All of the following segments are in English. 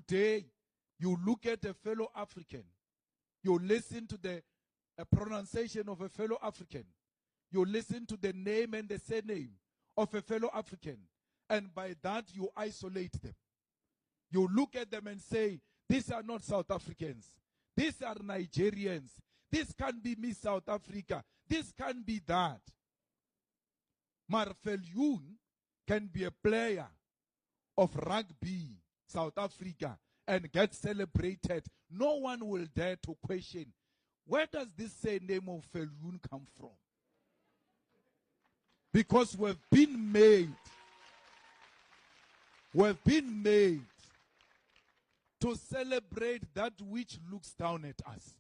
today, you look at a fellow African, you listen to the pronunciation of a fellow African, you listen to the name and the surname of a fellow African, and by that you isolate them. You look at them and say, these are not South Africans. These are Nigerians. This can be Miss South Africa. This can be that. Marvel Yoon can be a player of rugby, South Africa, and get celebrated. No one will dare to question, where does this name of Felyoun come from? Because we've been made to celebrate that which looks down at us.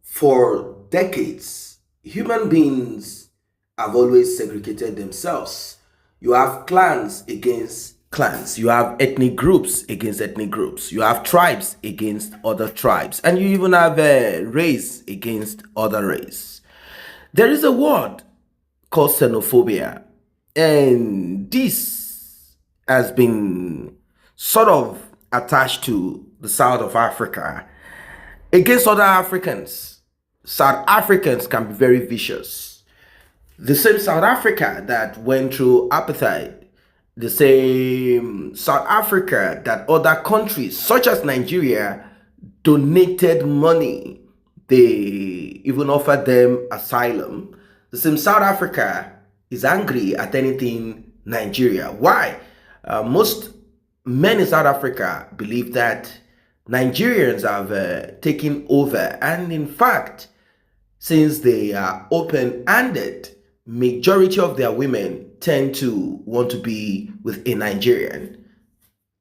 For decades, human beings have always segregated themselves. You have clans against clans. You have ethnic groups against ethnic groups. You have tribes against other tribes. And you even have a race against other race. There is a word called xenophobia. And this has been sort of attached to the South of Africa against other Africans. South Africans can be very vicious. The same South Africa that went through apartheid, the same South Africa that other countries such as Nigeria donated money, they even offered them asylum. The same South Africa is angry at anything Nigeria. Why? Most men in South Africa believe that Nigerians have taken over, and in fact, since they are open-handed, majority of their women tend to want to be with a Nigerian.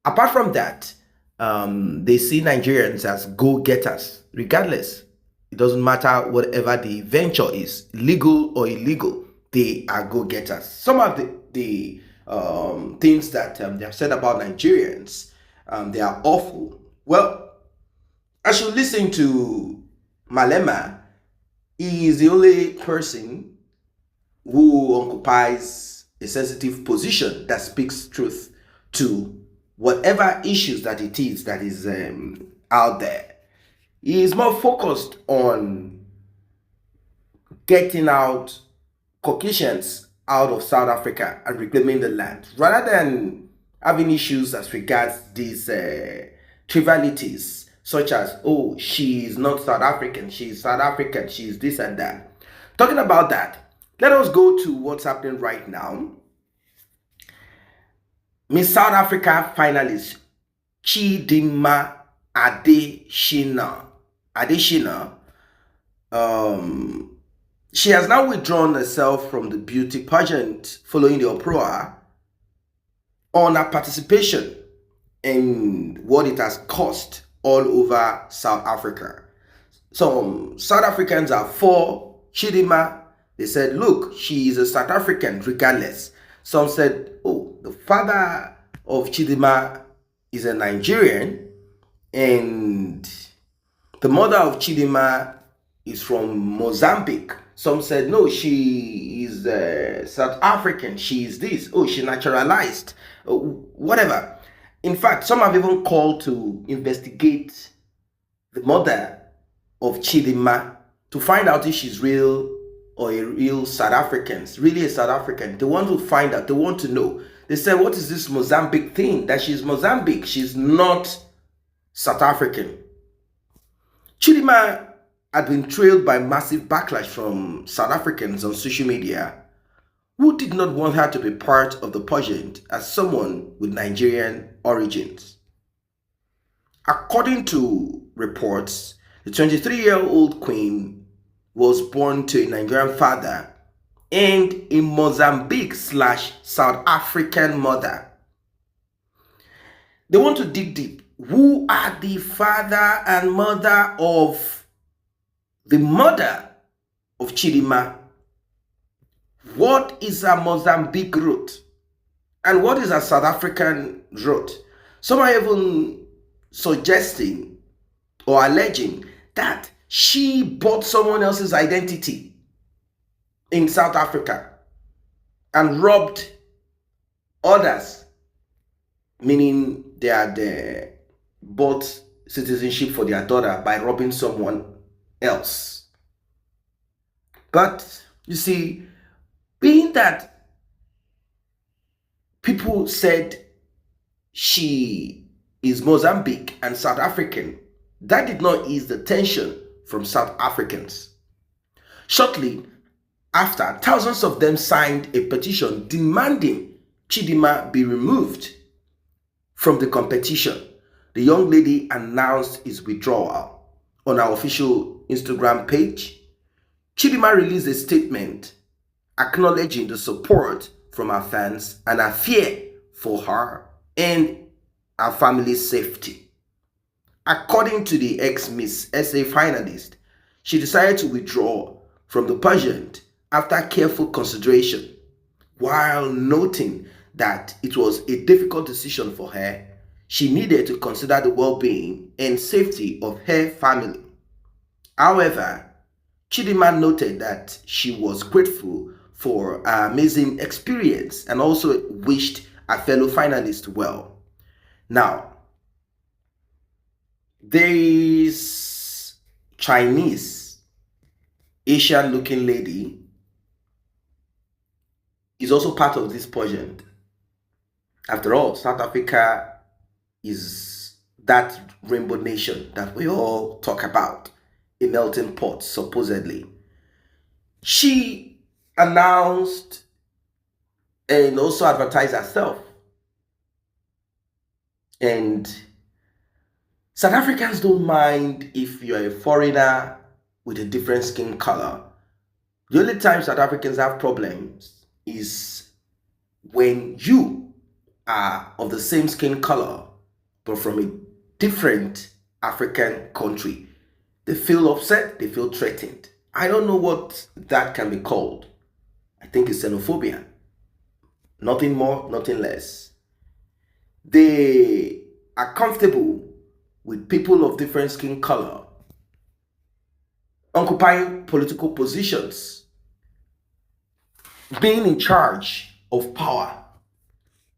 Apart from that, they see Nigerians as go-getters, regardless. It doesn't matter whatever the venture is, legal or illegal, they are go-getters. Some of the things that they have said about Nigerians, they are awful. Well, as you listen to Malema, he is the only person who occupies a sensitive position that speaks truth to whatever issues that it is that is out there. He is more focused on getting out Caucasians out of South Africa and reclaiming the land, rather than having issues as regards these trivialities, such as, oh, she is not South African, she is South African, she is this and that. Talking about that, let us go to what's happening right now. Miss South Africa finalist Chidimma Adetshina, she has now withdrawn herself from the beauty pageant following the uproar on her participation and what it has cost all over South Africa. Some South Africans are for Chidimma. They said, look, she is a South African regardless. Some said, oh, the father of Chidimma is a Nigerian and the mother of Chidimma is from Mozambique. Some said, no, she is South African. She is this. Oh, she naturalized. Whatever. In fact, some have even called to investigate the mother of Chidimma to find out if she's real or a real South African. Really a South African. They want to find out. They want to know. They said, what is this Mozambique thing? That she's Mozambique. She's not South African. Chidimma had been trailed by massive backlash from South Africans on social media who did not want her to be part of the pageant as someone with Nigerian origins. According to reports, the 23-year-old queen was born to a Nigerian father and a Mozambique/South African mother. They want to dig deep. Who are the father and mother of the mother of Chidimma? What is a Mozambique root? And what is a South African root? Some are even suggesting or alleging that she bought someone else's identity in South Africa and robbed others, meaning they had bought citizenship for their daughter by robbing someone else. But you see, being that people said she is Mozambique and South African, that did not ease the tension from South Africans. Shortly after, thousands of them signed a petition demanding Chidimma be removed from the competition. The young lady announced his withdrawal on her official Instagram page. Chidimma released a statement acknowledging the support from her fans and her fear for her and her family's safety. According to the ex-Miss SA finalist, she decided to withdraw from the pageant after careful consideration, while noting that it was a difficult decision for her. She needed to consider the well-being and safety of her family. However, Chidimma noted that she was grateful for her amazing experience and also wished her fellow finalists well. Now, this Chinese Asian looking lady is also part of this pageant. After all, South Africa is that rainbow nation that we all talk about, a melting pot, supposedly. She announced and also advertised herself. And South Africans don't mind if you're a foreigner with a different skin color. The only time South Africans have problems is when you are of the same skin color but from a different African country. They feel upset, they feel threatened. I don't know what that can be called. I think it's xenophobia. Nothing more, nothing less. They are comfortable with people of different skin color occupying political positions, being in charge of power.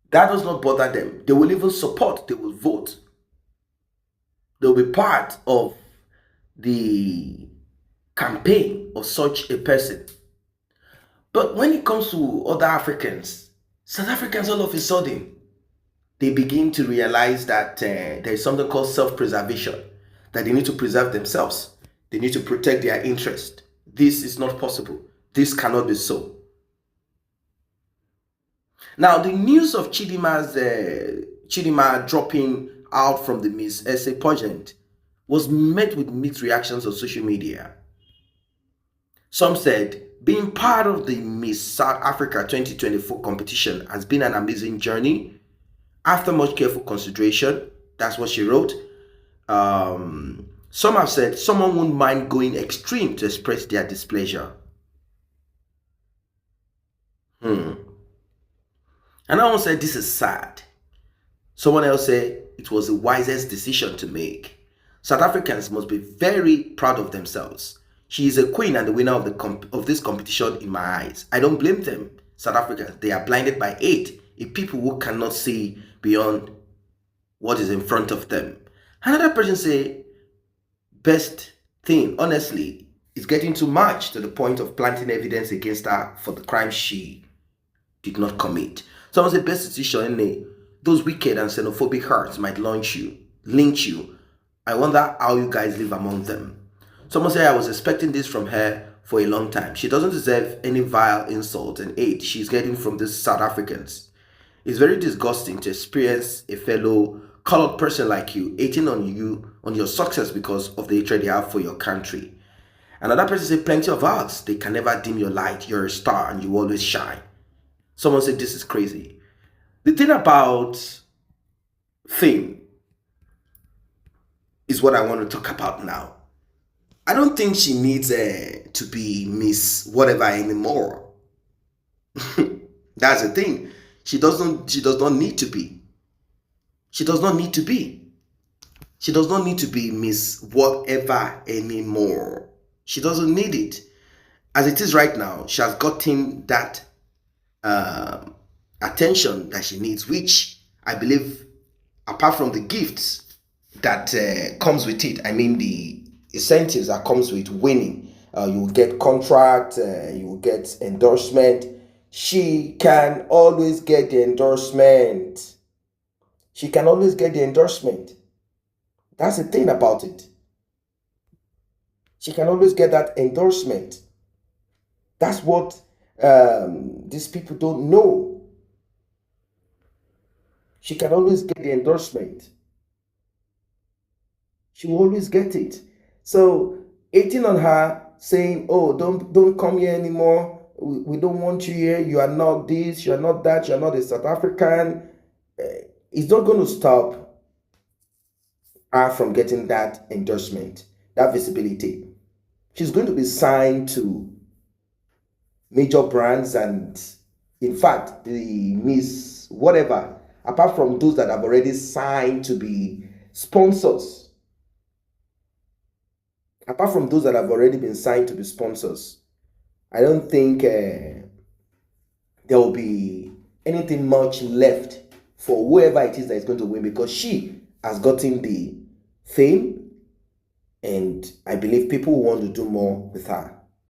That does not bother them. They will even support, they will vote. They will be part of the campaign of such a person. But when it comes to other Africans, South Africans all of a sudden, they begin to realize that there is something called self-preservation, that they need to preserve themselves. They need to protect their interest. This is not possible. This cannot be so. Now, the news of Chidimma dropping out from the Miss SA pageant was met with mixed reactions on social media. Some said, being part of the Miss South Africa 2024 competition has been an amazing journey. After much careful consideration, that's what she wrote. Some have said someone wouldn't mind going extreme to express their displeasure. Another one said, this is sad. Someone else said it was the wisest decision to make. South Africans must be very proud of themselves. She is a queen and the winner of this competition in my eyes. I don't blame them. South Africans, they are blinded by hate, a people who cannot see beyond what is in front of them. Another person say, best thing, honestly, is getting too much to the point of planting evidence against her for the crime she did not commit. Someone say, best decision, those wicked and xenophobic hearts might lynch you. I wonder how you guys live among them. Someone say, I was expecting this from her for a long time. She doesn't deserve any vile insult and hate she's getting from these South Africans. It's very disgusting to experience a fellow colored person like you hating on you, on your success because of the hatred they have for your country. Another person said, plenty of arts, they can never dim your light. You're a star and you always shine. Someone said, this is crazy. The thing about fame is what I want to talk about now. I don't think she needs to be Miss whatever anymore. That's the thing. She does not need to be. She does not need to be. She does not need to be Miss whatever anymore. She doesn't need it. As it is right now, she has gotten that attention that she needs, which I believe, apart from the gifts that comes with it. I mean, the incentives that comes with winning. You will get contract, you will get endorsement. She can always get the endorsement. She can always get the endorsement. That's the thing about it. She can always get that endorsement. That's what these people don't know. She can always get the endorsement. She will always get it. So, hating on her, saying, "Oh, don't come here anymore. We don't want you here. You are not this. You are not that. You are not a South African." It's not going to stop her from getting that endorsement, that visibility. She's going to be signed to major brands, and in fact, the Miss whatever, apart from those that have already signed to be sponsors, apart from those that have already been signed to be sponsors, I don't think there will be anything much left for whoever it is that is going to win, because she has gotten the fame, and I believe people want to do more with her.